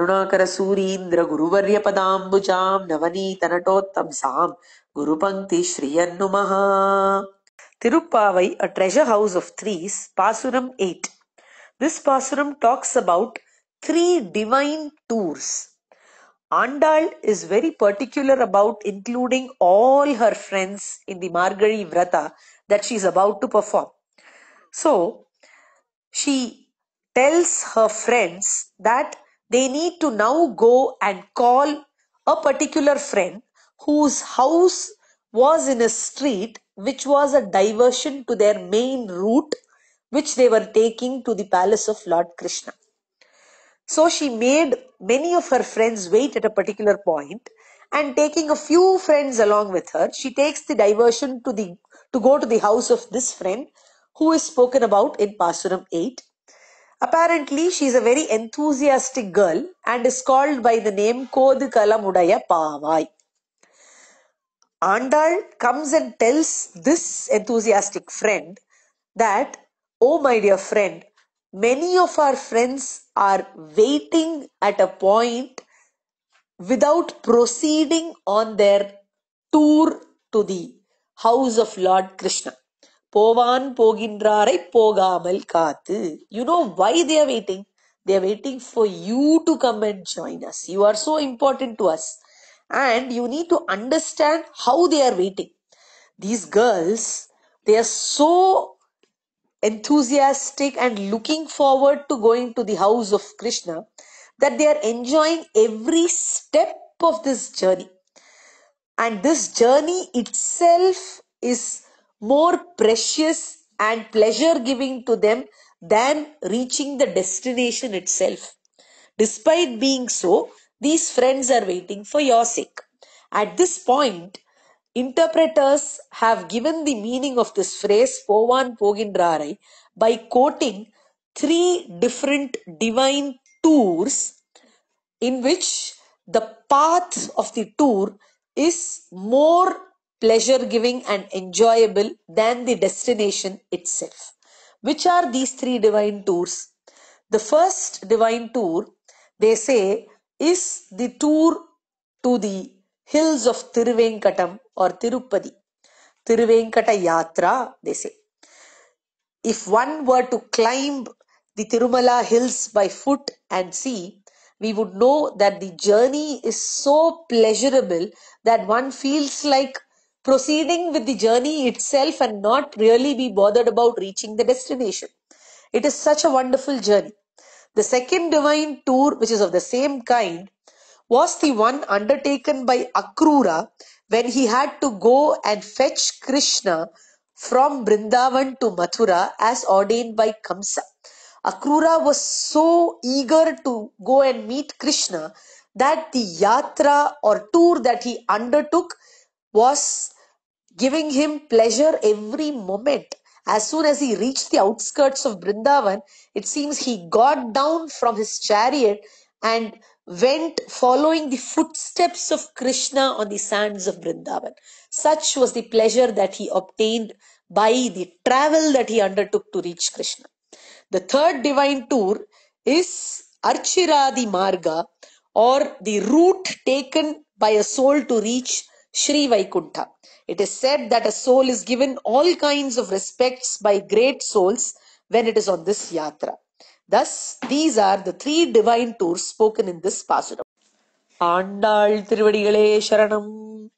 Karunakara Surindra Guruvarya Padambujam Navani-Tanatottamsam Gurupangti Shriyannumaha. Tirupavai, a treasure house of trees, Pasuram 8. This Pasuram talks about 3 divine tours. Andal is very particular about including all her friends in the Margari Vrata that she is about to perform. So, she tells her friends that they need to now go and call a particular friend whose house was in a street which was a diversion to their main route which they were taking to the palace of Lord Krishna. So she made many of her friends wait at a particular point, and taking a few friends along with her, she takes the diversion to go to the house of this friend who is spoken about in Pasuram 8. Apparently, she is a very enthusiastic girl and is called by the name Kodu Kalamudaya Pavai. Andal comes and tells this enthusiastic friend that, oh my dear friend, many of our friends are waiting at a point without proceeding on their tour to the house of Lord Krishna. Povan Pogindrarai Pogamal Katu. You know why they are waiting? They are waiting for you to come and join us. You are so important to us. And you need to understand how they are waiting. These girls, they are so enthusiastic and looking forward to going to the house of Krishna that they are enjoying every step of this journey. And this journey itself is more precious and pleasure giving to them than reaching the destination itself. Despite being so, these friends are waiting for your sake. At this point, interpreters have given the meaning of this phrase Povan Pogindrarai by quoting 3 different divine tours in which the path of the tour is more pleasure giving and enjoyable than the destination itself. Which are these 3 divine tours? The first divine tour, they say, is the tour to the hills of Tiruvenkatam or Tirupati. Tiruvenkata Yatra, they say. If one were to climb the Tirumala hills by foot and see, we would know that the journey is so pleasurable that one feels like proceeding with the journey itself and not really be bothered about reaching the destination. It is such a wonderful journey. The second divine tour, which is of the same kind, was the one undertaken by Akrura when he had to go and fetch Krishna from Vrindavan to Mathura as ordained by Kamsa. Akrura was so eager to go and meet Krishna that the yatra or tour that he undertook was giving him pleasure every moment. As soon as he reached the outskirts of Vrindavan, it seems he got down from his chariot and went following the footsteps of Krishna on the sands of Vrindavan. Such was the pleasure that he obtained by the travel that he undertook to reach Krishna. The third divine tour is Archiradi Marga, or the route taken by a soul to reach Sri Vaikuntha. It is said that a soul is given all kinds of respects by great souls when it is on this yatra. Thus, these are the 3 divine tours spoken in this pasuram. Andal Tiruvadigalé Sharanam.